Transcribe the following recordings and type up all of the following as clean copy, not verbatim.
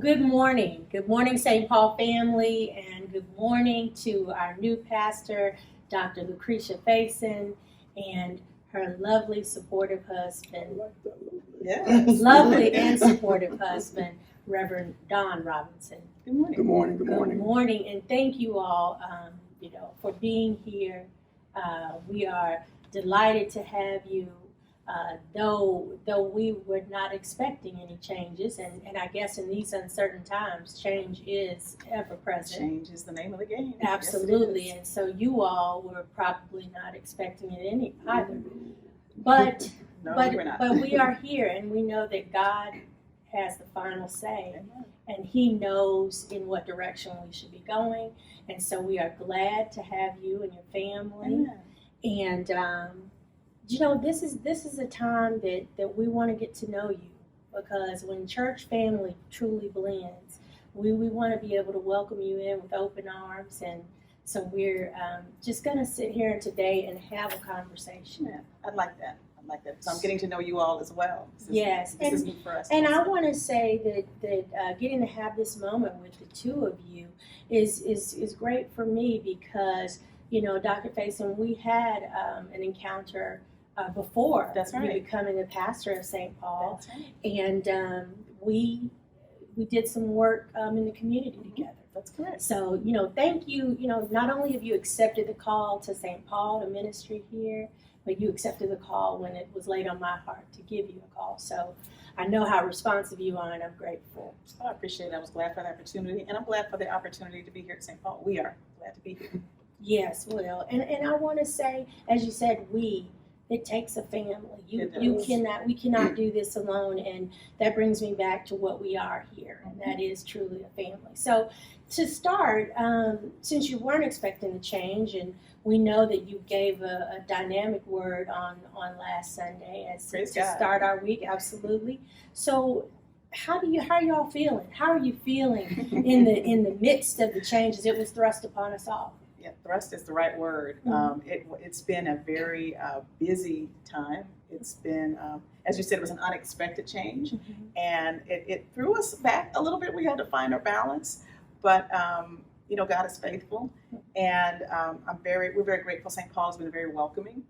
good morning. Good morning, St. Paul family, and good morning to our new pastor, Dr. Lucretia Facen, and her lovely, supportive husband. Yes. Lovely and supportive husband, Reverend Don Robinson. Good morning. Good morning. Good Good morning. morning, and thank you all, for being here. We are delighted to have you. Though we were not expecting any changes, and I guess in these uncertain times, change is ever present. Change is the name of the game. Absolutely, Yes, it and so you all were probably not expecting it any either. But is. No, but you were not. but we are here, and we know that God has the final say, Amen. and He knows in what direction we should be going. And so we are glad to have you and your family. Amen. And this is a time that we want to get to know you, because when church family truly blends, we want to be able to welcome you in with open arms. And so we're just going to sit here today and have a conversation. Yeah, I'd like that. So I'm getting to know you all as well. Yes, This is new for us. And I also. want to say that getting to have this moment with the two of you is great for me, because Dr. Facen, we had an encounter before That's right. you becoming the pastor of St. Paul, That's right. and we did some work in the community together. That's correct. So thank you. Not only have you accepted the call to St. Paul, to ministry here, but you accepted the call when it was laid on my heart to give you a call. So I know how responsive you are, and I'm grateful. Oh, I appreciate it. I was glad for the opportunity, and I'm glad for the opportunity to be here at St. Paul. We are glad to be here. Yes, well, and I want to say, as you said, it takes a family. It You does. we cannot do this alone, and that brings me back to what we are here, and that is truly a family. So to start, since you weren't expecting the change, and we know that you gave a dynamic word on last Sunday as Praise to God. start our week, absolutely. So how are y'all feeling? How are you feeling in the midst of the changes it was thrust upon us all? Yeah, thrust is the right word. Mhm. It's been a very busy time. It's been, as you said, it was an unexpected change, and it threw us back a little bit. We had to find our balance, but God is faithful, and we're very grateful. St. Paul has been very welcoming,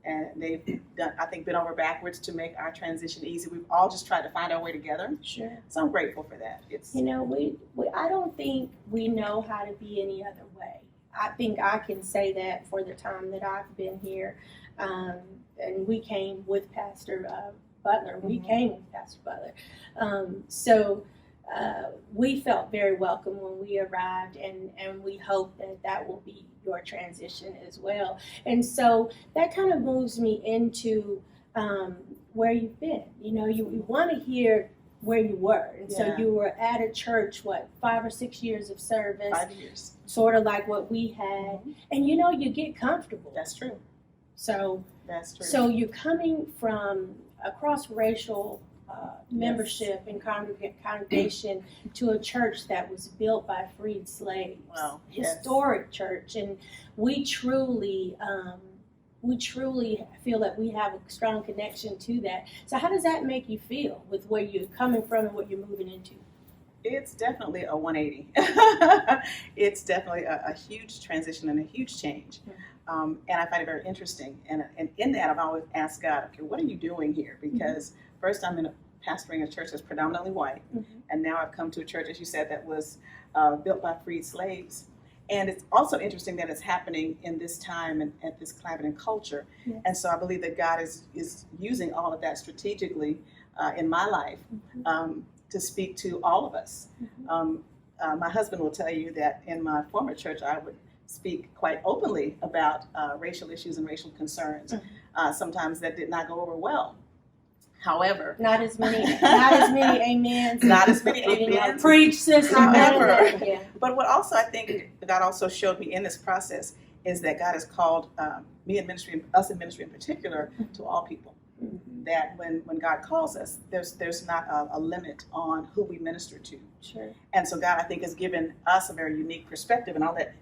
and they've been over backwards to make our transition easy. We've all just tried to find our way together. Sure. So I'm grateful for that. It's I don't think we know how to be any other way. I think I can say that for the time that I've been here. And we came with Pastor Butler. We Mhm. came with Pastor Butler. So we felt very welcome when we arrived, and we hope that will be your transition as well. And so that kind of moves me into where you've been. You want to hear where you were. And so Yeah. you were at a church, 5 or 6 years of service, 5 years. sort of like what we had. And you get comfortable. That's true. So That's true. so you're coming from a cross-racial membership and congregation to a church that was built by freed slaves. Wow. Yes. Historic church. And we truly feel that we have a strong connection to that. So how does that make you feel with where you're coming from and what you're moving into? It's definitely a 180. It's definitely a huge transition and a huge change. And I find it very interesting. And in that, I've always asked God, okay, what are you doing here? Because first I'm pastoring a church that's predominantly white. And now I've come to a church, as you said, that was built by freed slaves. And it's also interesting that it's happening in this time and at this climate and culture. Yes. And so I believe that God is using all of that strategically in my life to speak to all of us. My husband will tell you that in my former church, I would speak quite openly about racial issues and racial concerns. Sometimes that did not go over well. However, Not as many amens. not as many amens. Preach, sister. However, Yeah. But what also I think God also showed me in this process is that God has called me in ministry, us in ministry in particular, to all people. That when God calls us, there's not a limit on who we minister to. Sure. And so God, I think, has given us a very unique perspective, and I'll let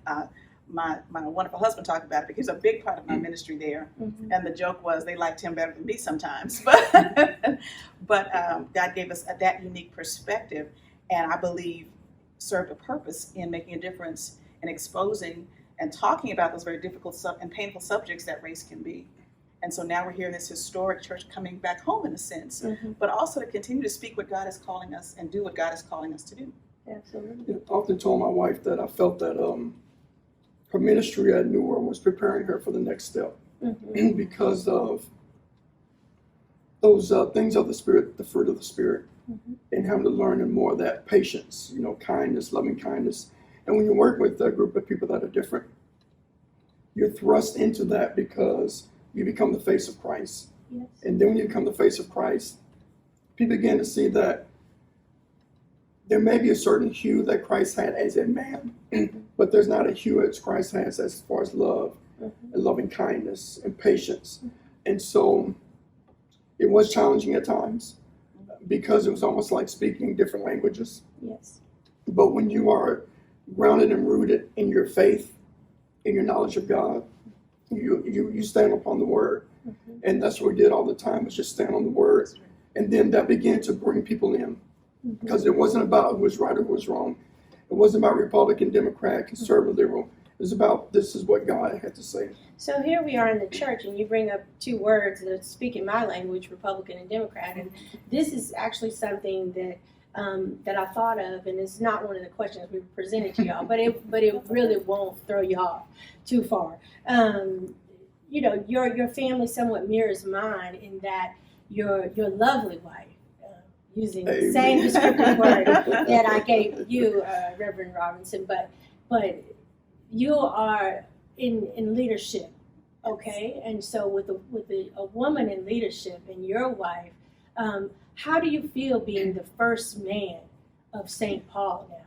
my wonderful husband talk about it, because he's a big part of my ministry there. And the joke was they liked him better than me sometimes, but God gave us that unique perspective. and I believe served a purpose in making a difference and exposing and talking about those very difficult and painful subjects that race can be. And so now we're here in this historic church coming back home in a sense, but also to continue to speak what God is calling us and do what God is calling us to do. Absolutely. I often told my wife that I felt that her ministry at New World was preparing her for the next step because of those things of the Spirit, the fruit of the Spirit, and having to learn more of that patience, kindness, loving kindness. And when you work with a group of people that are different, you're thrust into that because you become the face of Christ. Yes. And then when you become the face of Christ, people begin to see that there may be a certain hue that Christ had as a man, but there's not a hue as Christ has as far as love and loving kindness and patience. And so it was challenging at times because it was almost like speaking different languages. Yes. But when you are grounded and rooted in your faith, in your knowledge of God, you stand upon the word. And that's what we did all the time, was just stand on the word. And then that began to bring people in. Because it wasn't about who was right or who was wrong. It wasn't about Republican, Democrat, conservative, liberal. It was about this is what God had to say. So here we are in the church, and you bring up two words that speak in my language, Republican and Democrat. And this is actually something that that I thought of, and it's not one of the questions we presented to y'all, but it really won't throw you off too far. Your family somewhat mirrors mine in that your lovely wife, using the same descriptive word that I gave you, Reverend Robinson, but you are in leadership, okay? And so with a woman in leadership and your wife, how do you feel being the first man of St. Paul now?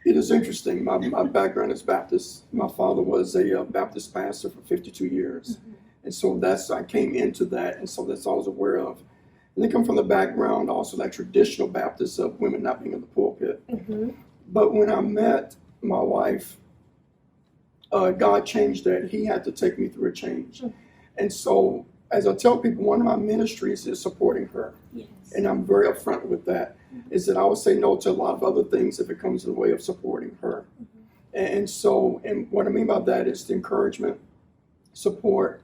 It is interesting. My background is Baptist. My father was a Baptist pastor for 52 years. And so I came into that, and so that's all I was aware of. And they come from the background also that traditional Baptist of women not being in the pulpit. But when I met my wife, God changed that. He had to take me through a change. And so, as I tell people, one of my ministries is supporting her. Yes. And I'm very upfront with that, is that I would say no to a lot of other things if it comes in the way of supporting her. And so, and what I mean by that is the encouragement, support,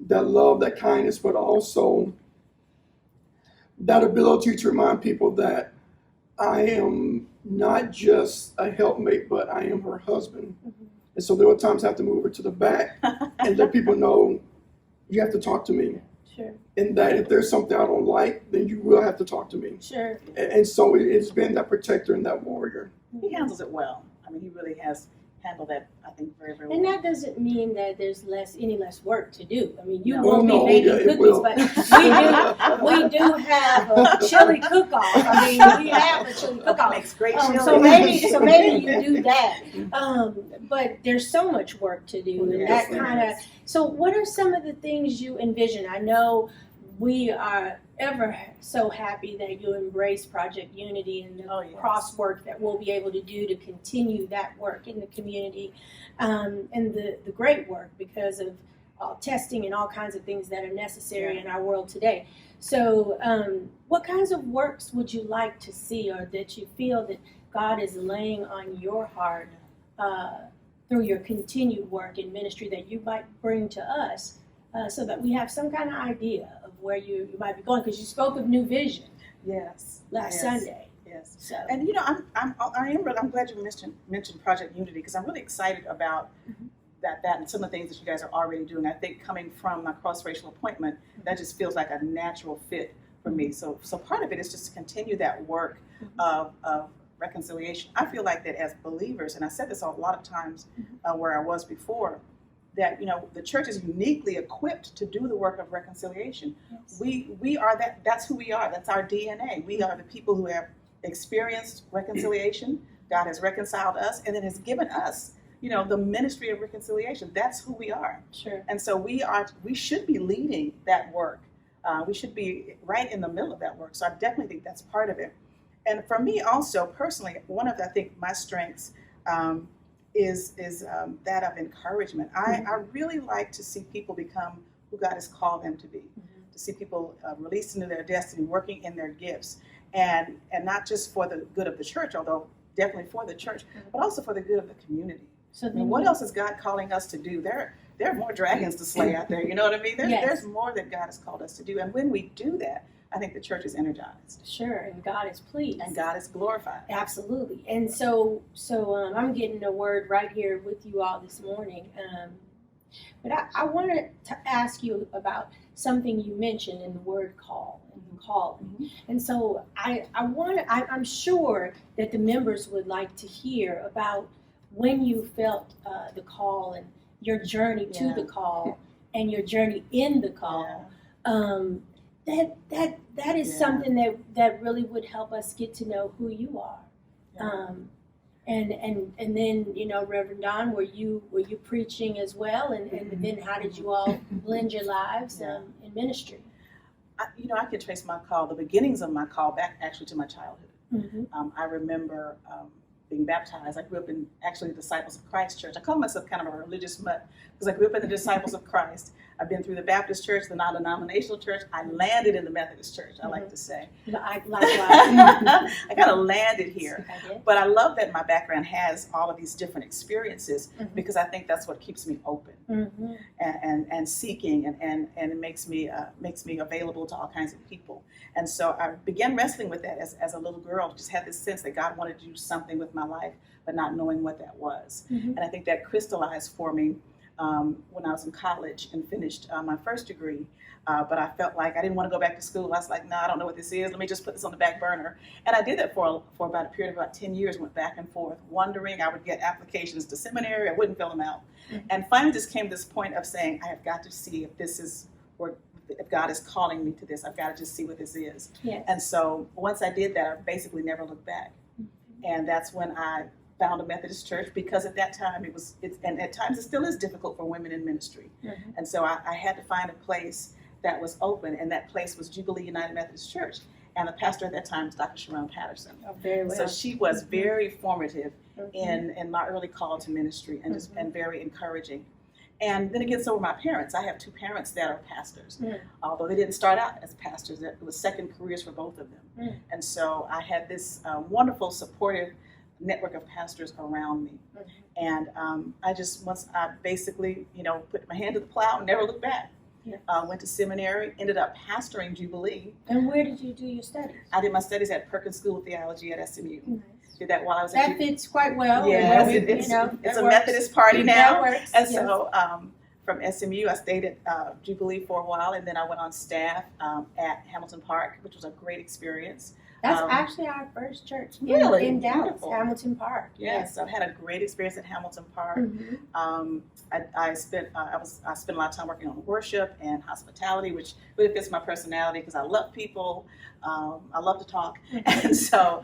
that love, that kindness, but also that ability to remind people that I am not just a helpmate, but I am her husband. And so there were times I have to move her to the back and let people know, you have to talk to me. Sure. And that if there's something I don't like, then you will have to talk to me. Sure. And so it's been that protector and that warrior. He handles it well. I mean, he really has handled that, I think, very, very well. And that doesn't mean that there's any less work to do. I mean, you No. won't No, be baking yeah, it cookies, will. but we do have a chili cook-off. I mean, we have a chili cook-off. Makes great chili. So maybe you do that. But there's so much work to do, and Yes, that kind of. So, what are some of the things you envision? I know we are ever so happy that you embrace Project Unity and the cross work that we'll be able to do to continue that work in the community, and the great work because of testing and all kinds of things that are necessary in our world today. So what kinds of works would you like to see, or that you feel that God is laying on your heart through your continued work in ministry that you might bring to us, so that we have some kind of idea of where you might be going? Because you spoke of New Vision last Sunday. Yes. So. And I'm glad you mentioned Project Unity, because I'm really excited about that and some of the things that you guys are already doing. I think coming from my cross-racial appointment, that just feels like a natural fit for me. So part of it is just to continue that work of reconciliation. I feel like that as believers, and I said this a lot of times where I was before, that the church is uniquely equipped to do the work of reconciliation. Yes. We are that. That's who we are. That's our DNA. We are the people who have experienced reconciliation. God has reconciled us, and then has given us, the ministry of reconciliation. That's who we are. Sure. And so we should be leading that work. We should be right in the middle of that work. So I definitely think that's part of it. And for me also, personally, one of, I think, my strengths is that of encouragement. I really like to see people become who God has called them to be, to see people released into their destiny, working in their gifts. and not just for the good of the church, although definitely for the church, but also for the good of the community. So I mean, what else is God calling us to do? There are more dragons to slay out there. You know what I mean? There's more that God has called us to do, and when we do that, I think the church is energized. Sure, and God is pleased. And God is glorified. Absolutely. And so I'm getting a word right here with you all this morning. But I wanted to ask you about something you mentioned in the word call and calling. Mm-hmm. And so I'm sure that the members would like to hear about when you felt the call and your journey to the call and your journey in the call. That is something that really would help us get to know who you are. And then, you know, Reverend Don, were you preaching as well, and then how did you all blend your lives in ministry? I can trace my call, the beginnings of my call, back actually to my childhood. Mm-hmm. I remember being baptized. I grew up in actually the Disciples of Christ church. I call myself kind of a religious mutt because I grew up in the Disciples of Christ. I've been through the Baptist church, the non-denominational church. I landed in the Methodist church, I like to say. Likewise. I kind of landed here. But I love that my background has all of these different experiences because I think that's what keeps me open and seeking and it makes me available to all kinds of people. And so I began wrestling with that as a little girl, just had this sense that God wanted to do something with my life, but not knowing what that was. And I think that crystallized for me when I was in college and finished my first degree. But I felt like I didn't want to go back to school. I was like, no, I don't know what this is. Let me just put this on the back burner. And I did that for about a period of about 10 years, went back and forth, wondering. I would get applications to seminary. I wouldn't fill them out. And finally just came to this point of saying, I have got to see if this is where, if God is calling me to this. I've got to just see what this is. Yes. And so once I did that, I basically never looked back. And that's when I found a Methodist church, because at that time and at times it still is difficult for women in ministry. And so I had to find a place that was open, and that place was Jubilee United Methodist Church. And the pastor at that time was Dr. Sharon Patterson. Oh, very well. So she was very formative in my early call to ministry and just and very encouraging. And then again, so were my parents. I have two parents that are pastors, although they didn't start out as pastors. It was second careers for both of them. And so I had this wonderful, supportive network of pastors around me. And once I basically, put my hand to the plow and never looked back. Went to seminary, ended up pastoring Jubilee. And where did you do your studies? I did my studies at Perkins School of Theology at SMU. Nice. Did that while I was at That fits quite well. Yes, it's a Methodist party now. That works. And so from SMU, I stayed at Jubilee for a while, and then I went on staff at Hamilton Park, which was a great experience. That's actually our first church in Dallas, wonderful. Hamilton Park. Yes, I've had a great experience at Hamilton Park. I spent a lot of time working on worship and hospitality, which really fits my personality because I love people. I love to talk, and so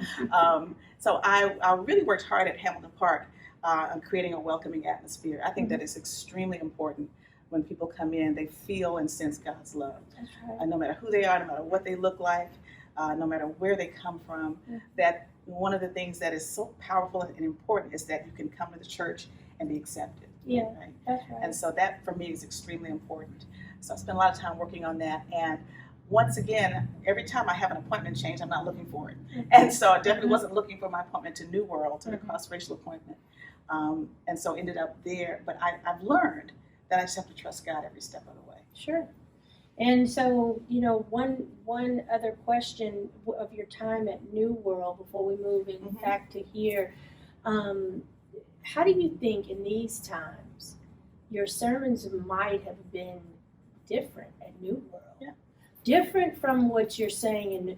I really worked hard at Hamilton Park on creating a welcoming atmosphere. I think that is extremely important. When people come in, they feel and sense God's love. That's right. No matter who they are, no matter what they look like, no matter where they come from, that one of the things that is so powerful and important is that you can come to the church and be accepted. Yeah, right? That's right. And so that for me is extremely important. So I spent a lot of time working on that. And once again, every time I have an appointment change, I'm not looking for it. And so I definitely wasn't looking for my appointment to New World, to the cross-racial appointment. And so ended up there. But I've learned that I just have to trust God every step of the way. Sure. And so, one other question of your time at New World before we move back to here. How do you think in these times your sermons might have been different at New World? Yeah. Different from what you're saying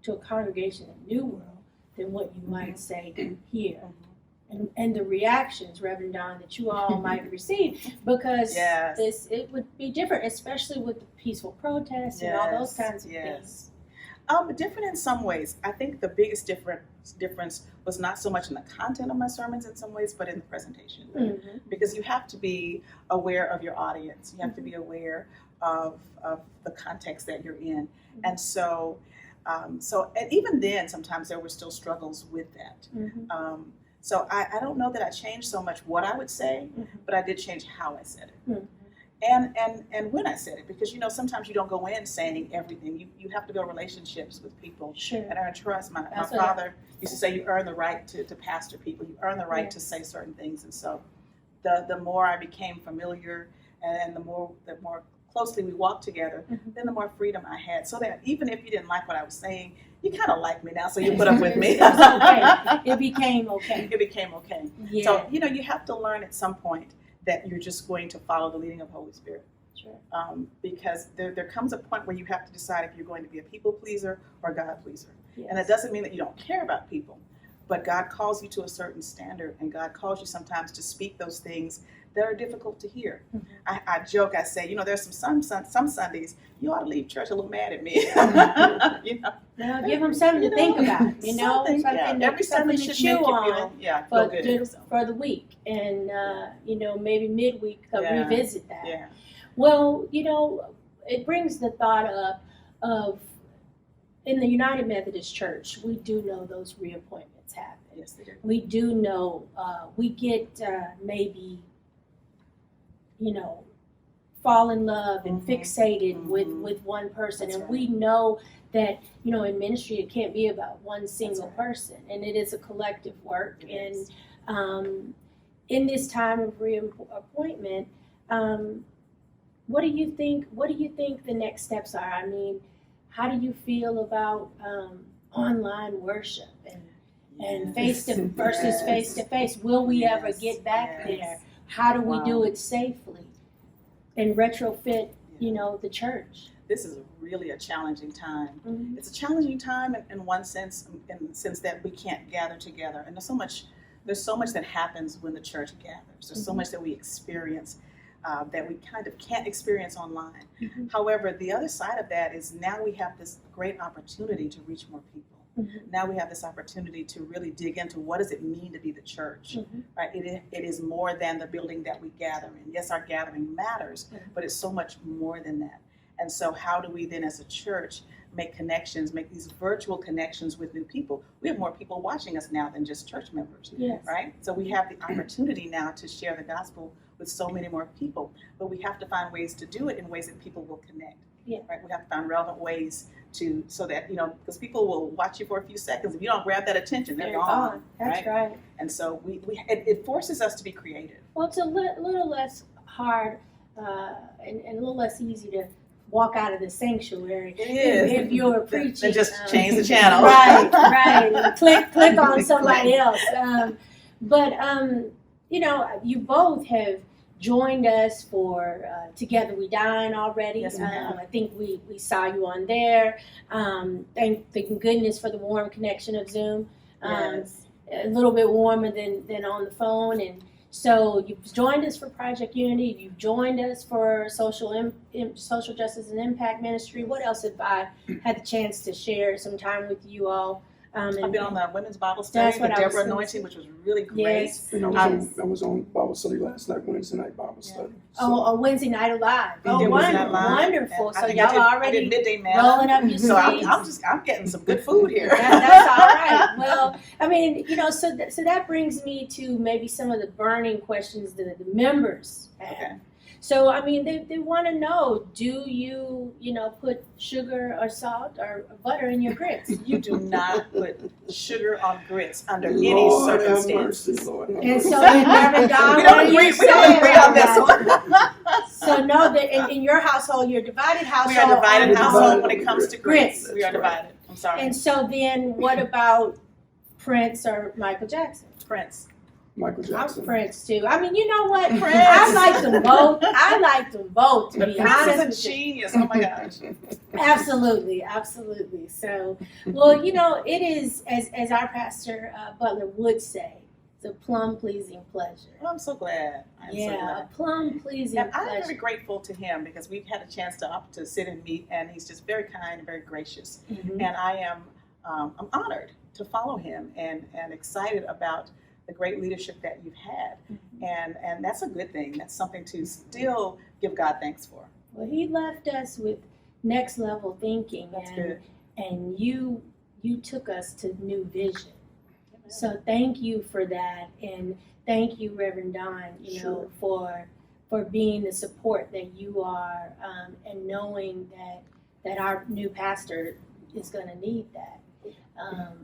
to a congregation at New World than what you might say here. And the reactions, Reverend Don, that you all might receive, because it would be different, especially with the peaceful protests and all those kinds of things. Different in some ways. I think the biggest difference was not so much in the content of my sermons in some ways, but in the presentation. Because you have to be aware of your audience. You have to be aware of the context that you're in. And so and even then, sometimes there were still struggles with that. So I don't know that I changed so much what I would say, but I did change how I said it. and when I said it, because sometimes you don't go in saying everything. You have to build relationships with people Sure. and earn trust. My That's what father used to say, you earn the right to pastor people. You earn the right to say certain things. And so the more I became familiar, and the more closely we walked together, then the more freedom I had. So that even if you didn't like what I was saying, you kind of like me now, so you put up with me. It's okay. It became okay. It became okay. Yeah. So you have to learn at some point that you're just going to follow the leading of the Holy Spirit. Sure. Because there comes a point where you have to decide if you're going to be a people pleaser or God pleaser. Yes. And it doesn't mean that you don't care about people, but God calls you to a certain standard, and God calls you sometimes to speak those things that are difficult to hear. Mm-hmm. I joke, I say, there's some Sundays you ought to leave church a little mad at me. Well, give them something to think about. Something every something Sunday to should chew make you on. feel For, good. for the week, and maybe midweek revisit that. Yeah. Well, it brings the thought up of, in the United Methodist Church, we do know those reappointments happen. Yes, they do. We do know we get maybe fall in love and fixated with one person. That's and right. we know that, in ministry, it can't be about one single That's right. person, and it is a collective work. It and is. In this time of reappointment, what do you think the next steps are? I mean, how do you feel about online worship and face to versus face to face? Will we ever get back there? How do we do it safely and retrofit, the church? This is really a challenging time. Mm-hmm. It's a challenging time in one sense, in the sense that we can't gather together, and there's so much that happens when the church gathers. There's so much that we experience that we kind of can't experience online. Mm-hmm. However, the other side of that is now we have this great opportunity to reach more people. Mm-hmm. Now we have this opportunity to really dig into what does it mean to be the church, Mm-hmm. right? It is more than the building that we gather in. Yes, our gathering matters, but it's so much more than that. And so how do we then as a church make connections, make these virtual connections with new people? We have more people watching us now than just church members, Yes. right? So we have the opportunity now to share the gospel with so many more people, but we have to find ways to do it in ways that people will connect. Yeah. Right? We have to find relevant ways so that, because people will watch you for a few seconds. If you don't grab that attention, they're gone. That's right. And so it forces us to be creative. Well, it's a little less hard and a little less easy to walk out of the sanctuary. It is. If you're preaching. Then just change the channel. Right. And click on somebody else. But you both have joined us for Together We Dine already. Yes, we have. I think we saw you on there. Thank goodness for the warm connection of Zoom. Yes. A little bit warmer than on the phone. And so you've joined us for Project Unity. You've joined us for social justice and impact ministry. What else have I had the chance to share some time with you all? I've been on the women's Bible study, the Deborah anointing, which was really great. Yes. And I was on Bible study last night, Wednesday night Bible study. Oh, Wednesday night live. We Oh, did Wednesday Night Live, wonderful. and I So think y'all I already did midday manna. rolling up your So sleeves. I'm getting some good food here. That's all right. Well, I mean, so that brings me to maybe some of the burning questions that the members have. Okay. So, I mean, they want to know, do you, put sugar or salt or butter in your grits? You do not put sugar on grits under Lord any have circumstance. mercy, Lord have And mercy. so, Reverend Don, We what don't do you agree. We say don't agree about on this that? one. So know that in your household, your divided household. We are divided on household when it comes to grits. Grits. We are divided. I'm sorry. And so then, what about Prince or Michael Jackson? Prince. Michael I'm Jackson. Prince too. I mean, you know what? Prince. I like them both. To be Prince honest is a with you. genius. Oh my gosh. Absolutely. So, well, it is as our pastor Butler would say, it's a plum pleasing pleasure. Well, I'm so glad. I'm so glad. A plum pleasing And I'm pleasure. very grateful to him because we've had a chance to sit and meet, and he's just very kind and very gracious. Mhm. And I am I'm honored to follow him and excited about the great leadership that you've had. And that's a good thing. That's something to still give God thanks for. Well, he left us with next level thinking, That's and good. and you took us to new vision. So thank you for that, and thank you, Reverend Don, Sure. for for being the support that you are, and knowing that our new pastor is going to need that.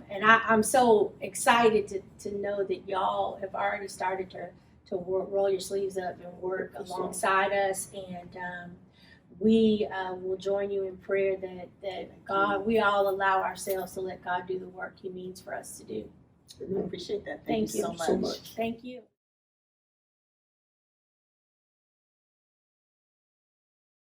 And I'm so excited to know that y'all have already started to work, roll your sleeves up and work alongside us. And we will join you in prayer that God, we all allow ourselves to let God do the work He means for us to do. I appreciate that. Thank you you so so much. much. Thank you.